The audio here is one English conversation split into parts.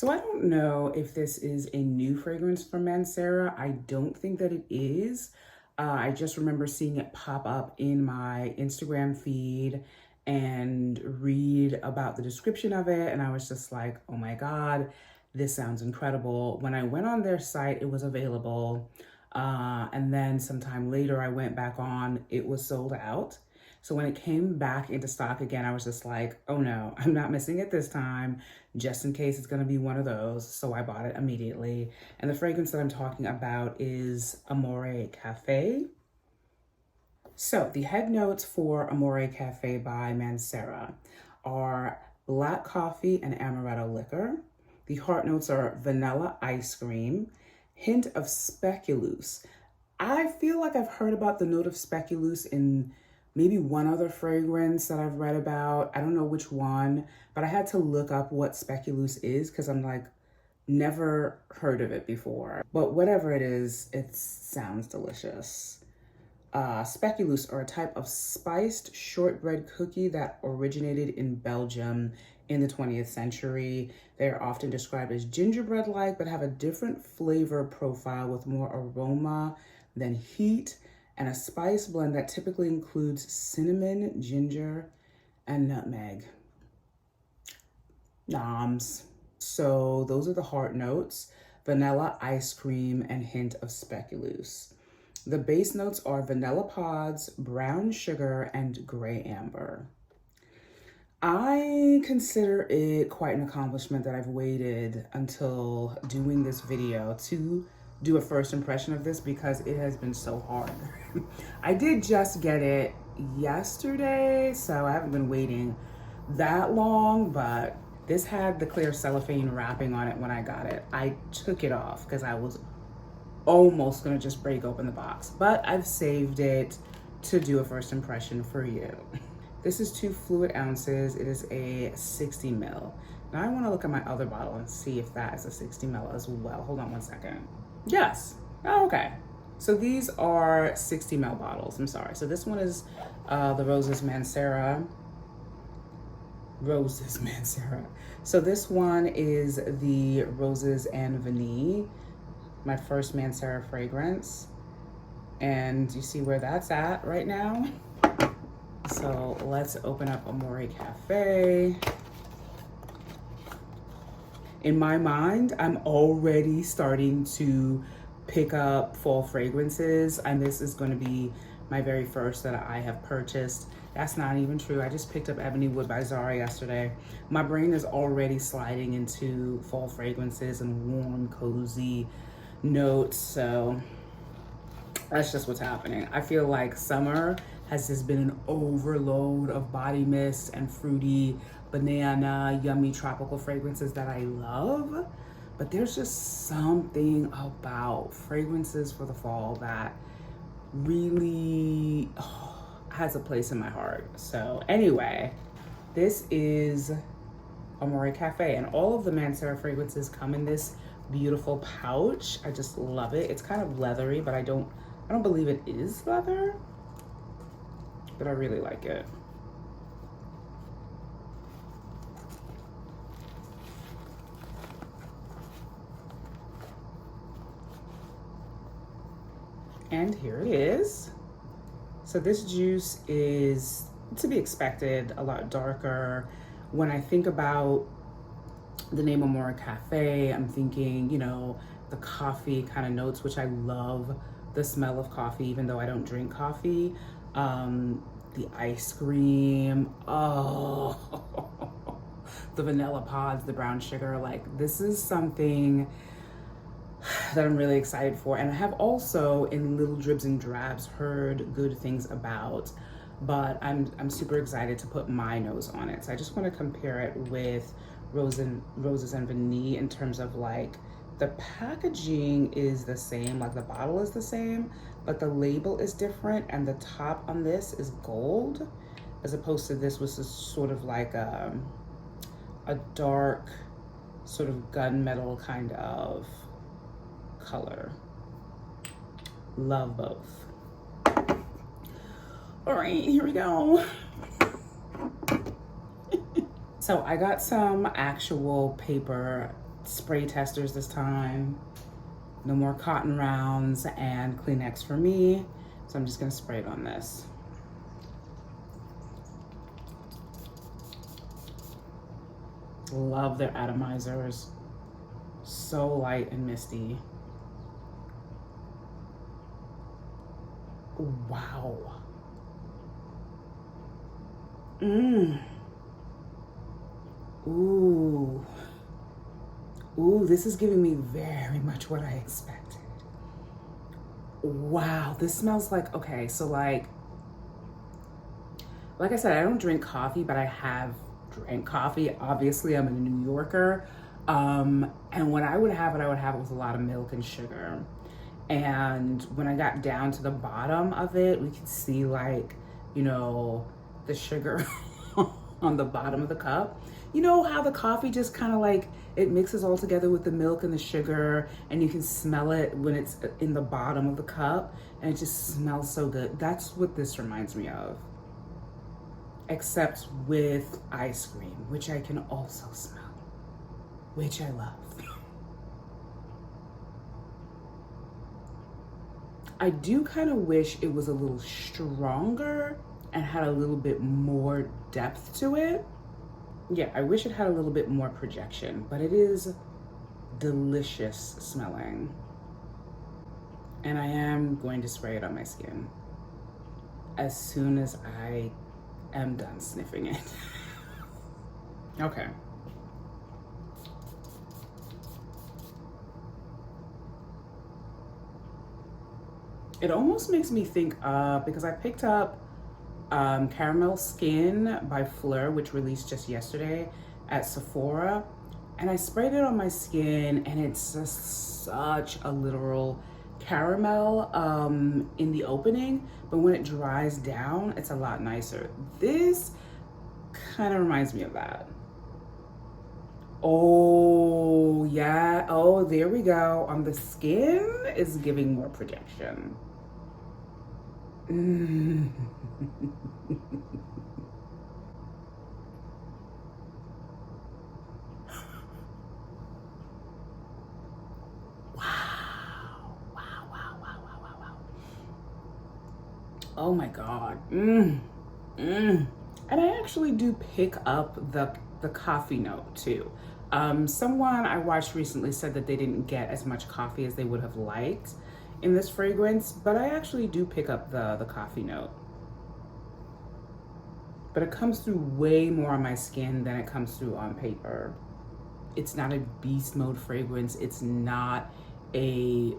So I don't know if this is a new fragrance from Mancera. I don't think that it is. I just remember seeing it pop up in my Instagram feed and read about the description of it. And I was just like, oh my God, this sounds incredible. When I went on their site, it was available. And then sometime later I went back on, it was sold out. So when it came back into stock again, I was just like, oh no, I'm not missing it this time, just in case it's gonna be one of those. So I bought it immediately. And the fragrance that I'm talking about is Amore Caffe. So the head notes for Amore Caffe by Mancera are black coffee and amaretto liquor. The heart notes are vanilla ice cream, hint of speculoos. I feel like I've heard about the note of speculoos in maybe one other fragrance that I've read about. I don't know which one, but I had to look up what speculoos is because I'm like, never heard of it before. But whatever it is, it sounds delicious. Speculoos are a type of spiced shortbread cookie that originated in Belgium in the 20th century. They are often described as gingerbread-like, but have a different flavor profile with more aroma than heat, and a spice blend that typically includes cinnamon, ginger, and nutmeg. Noms. So those are the heart notes: vanilla ice cream and hint of speculoos. The base notes are vanilla pods, brown sugar, and gray amber. I consider it quite an accomplishment that I've waited until doing this video to do a first impression of this because it has been so hard. I did just get it yesterday, so I haven't been waiting that long, but this had the clear cellophane wrapping on it when I got it. I took it off because I was almost gonna just break open the box, but I've saved it to do a first impression for you. This is 2 fluid ounces. It is a 60 ml. Now I wanna look at my other bottle and see if that is a 60 ml as well. Hold on one second. Yes, oh, okay. So these are 60 ml bottles, I'm sorry. So this one is the Roses Mancera. So this one is the Roses and Vanille, my first Mancera fragrance. And you see where that's at right now. So let's open up Amore Caffe. In my mind, I'm already starting to pick up fall fragrances, and this is going to be my very first that I have purchased. That's not even true. I just picked up Ebony Wood by Zara yesterday. My brain is already sliding into fall fragrances and warm, cozy notes, so that's just what's happening. I feel like summer has just been an overload of body mist and fruity, banana, yummy tropical fragrances that I love. But there's just something about fragrances for the fall that really has a place in my heart. So anyway, this is Amore Caffe, and all of the Mancera fragrances come in this beautiful pouch. I just love it. It's kind of leathery, but I don't believe it is leather, but I really like it. And here it is. So this juice is, to be expected, a lot darker. When I think about the name Amore Caffe, I'm thinking, you know, the coffee kind of notes, which I love the smell of coffee, even though I don't drink coffee. The ice cream, oh, the vanilla pods, the brown sugar, like this is something that I'm really excited for. And I have also, in little dribs and drabs, heard good things about, but I'm super excited to put my nose on it. So I just want to compare it with Roses and Vanille in terms of like, the packaging is the same, like the bottle is the same, but the label is different, and the top on this is gold, as opposed to this, which is sort of like a dark, sort of gunmetal kind of color. Love both. All right, here we go. So I got some actual paper spray testers this time. No more cotton rounds and Kleenex for me. So I'm just gonna spray it on this. Love their atomizers. So light and misty. Wow. Ooh. Ooh, this is giving me very much what I expected. Wow, this smells like, okay, so like I said, I don't drink coffee, but I have drank coffee. Obviously, I'm a New Yorker. And when I would have it with a lot of milk and sugar. And when I got down to the bottom of it, we could see like, you know, the sugar on the bottom of the cup. You know how the coffee just kind of like, it mixes all together with the milk and the sugar, and you can smell it when it's in the bottom of the cup, and it just smells so good. That's what this reminds me of. Except with ice cream, which I can also smell, which I love. I do kind of wish it was a little stronger and had a little bit more depth to it. Yeah, I wish it had a little bit more projection, but it is delicious smelling. And I am going to spray it on my skin as soon as I am done sniffing it. Okay. It almost makes me think of, because I picked up Caramel Skin by Fleur, which released just yesterday at Sephora. And I sprayed it on my skin, and it's just such a literal caramel in the opening, but when it dries down, it's a lot nicer. This kind of reminds me of that. Oh, yeah. Oh, there we go. On the skin, it's giving more projection. Oh my God. And I actually do pick up the coffee note too. Someone I watched recently said that they didn't get as much coffee as they would have liked in this fragrance, but I actually do pick up the coffee note. But it comes through way more on my skin than it comes through on paper. It's not a beast mode fragrance. It's not a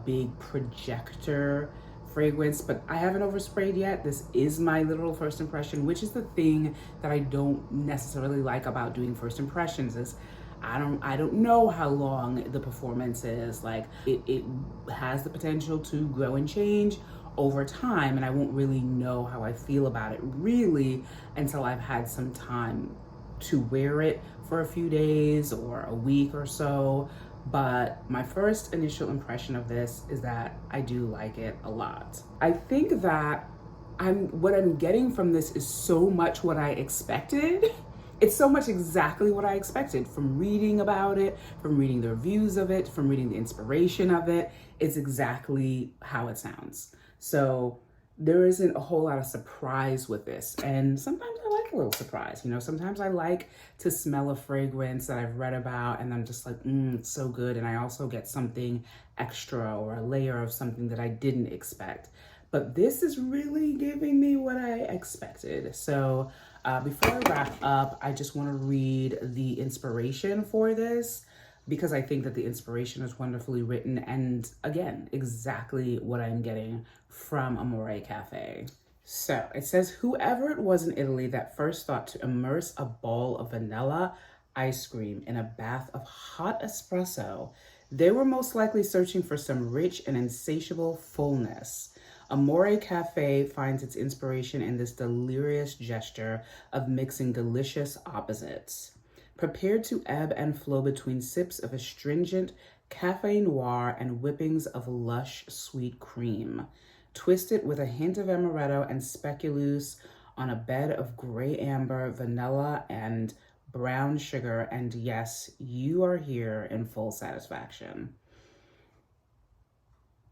big projector fragrance, but I haven't oversprayed yet. This is my literal first impression, which is the thing that I don't necessarily like about doing first impressions is I don't know how long the performance is. Like it has the potential to grow and change over time, and I won't really know how I feel about it really until I've had some time to wear it for a few days or a week or so. But my first initial impression of this is that I do like it a lot. I think that what I'm getting from this is so much what I expected. It's so much exactly what I expected from reading about it, from reading the reviews of it, from reading the inspiration of it. It's exactly how it sounds. So there isn't a whole lot of surprise with this. And sometimes I like a little surprise. You know, sometimes I like to smell a fragrance that I've read about and I'm just like, it's so good. And I also get something extra or a layer of something that I didn't expect. But this is really giving me what I expected. So before I wrap up, I just want to read the inspiration for this because I think that the inspiration is wonderfully written and again, exactly what I'm getting from Amore Caffe. So it says, whoever it was in Italy that first thought to immerse a bowl of vanilla ice cream in a bath of hot espresso, they were most likely searching for some rich and insatiable fullness. Amore Caffe finds its inspiration in this delirious gesture of mixing delicious opposites. Prepared to ebb and flow between sips of astringent cafe noir and whippings of lush sweet cream. Twist it with a hint of amaretto and speculoos on a bed of gray amber, vanilla, and brown sugar, and yes, you are here in full satisfaction.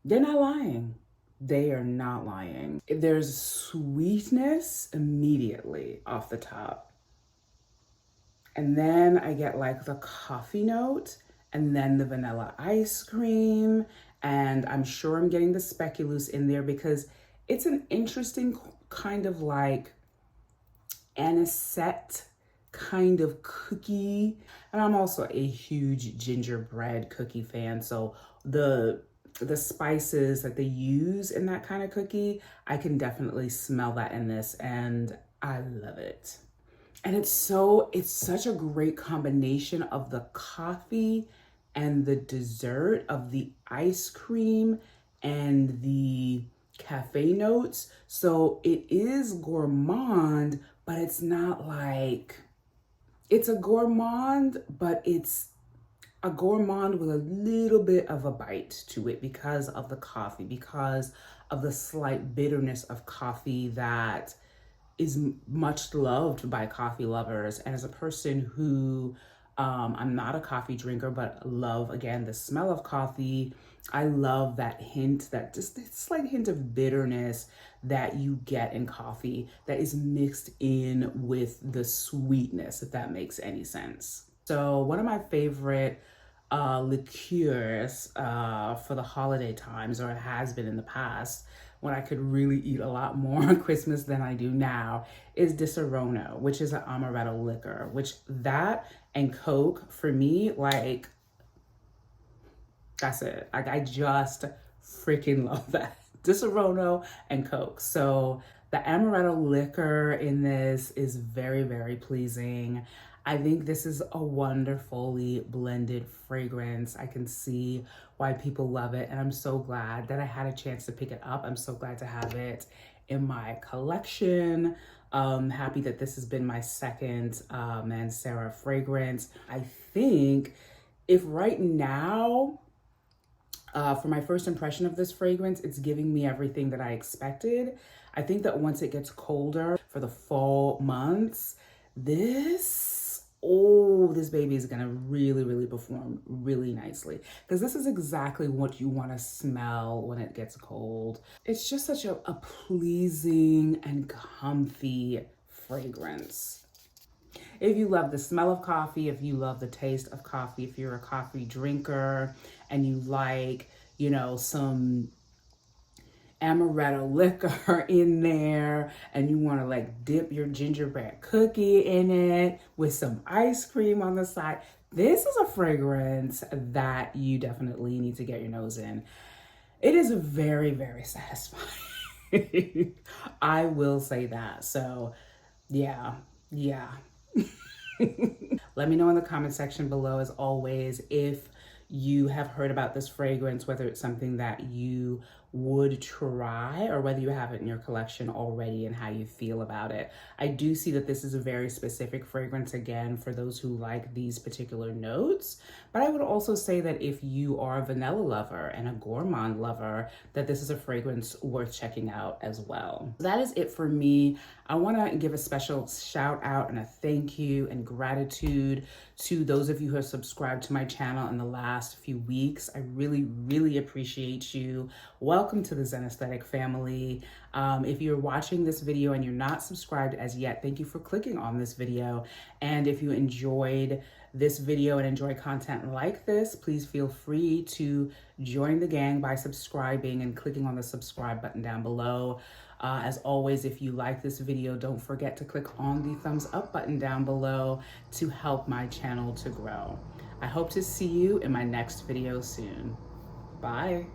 They're not lying. They are not lying. There's sweetness immediately off the top. And then I get like the coffee note, and then the vanilla ice cream. And I'm sure I'm getting the speculoos in there because it's an interesting kind of like anisette kind of cookie. And I'm also a huge gingerbread cookie fan. So the spices that they use in that kind of cookie, I can definitely smell that in this, and I love it. And it's such a great combination of the coffee and the dessert, of the ice cream and the cafe notes. So it is gourmand, but it's not like, it's a gourmand, but it's a gourmand with a little bit of a bite to it because of the coffee, because of the slight bitterness of coffee that is much loved by coffee lovers. And as a person who, I'm not a coffee drinker, but love, again, the smell of coffee, I love that hint, that just slight hint of bitterness that you get in coffee that is mixed in with the sweetness, if that makes any sense. So one of my favorite liqueurs for the holiday times, or it has been in the past, when I could really eat a lot more on Christmas than I do now, is Disaronno, which is an amaretto liquor, which that and Coke, for me, like, that's it. Like, I just freaking love that. Disaronno and Coke. So the amaretto liquor in this is very, very pleasing. I think this is a wonderfully blended fragrance. I can see why people love it, and I'm so glad that I had a chance to pick it up. I'm so glad to have it in my collection. Happy that this has been my second Mancera fragrance. I think if right now, for my first impression of this fragrance, it's giving me everything that I expected. I think that once it gets colder for the fall months, this baby is gonna really, really perform really nicely, because this is exactly what you wanna smell when it gets cold. It's just such a pleasing and comfy fragrance. If you love the smell of coffee, if you love the taste of coffee, if you're a coffee drinker and you like, you know, some amaretto liquor in there, and you want to like dip your gingerbread cookie in it with some ice cream on the side, this is a fragrance that you definitely need to get your nose in. It is very, very satisfying. I will say that. So yeah. Let me know in the comment section below, as always, if you have heard about this fragrance, whether it's something that you would try or whether you have it in your collection already and how you feel about it. I do see that this is a very specific fragrance, again, for those who like these particular notes. But I would also say that if you are a vanilla lover and a gourmand lover, that this is a fragrance worth checking out as well. That is it for me. I want to give a special shout out and a thank you and gratitude to those of you who have subscribed to my channel in the last few weeks. I really, really appreciate you. Welcome to the Zen Aesthetic family. If you're watching this video and you're not subscribed as yet, thank you for clicking on this video. And if you enjoyed this video and enjoy content like this, please feel free to join the gang by subscribing and clicking on the subscribe button down below. As always, if you like this video, don't forget to click on the thumbs up button down below to help my channel to grow. I hope to see you in my next video soon. Bye.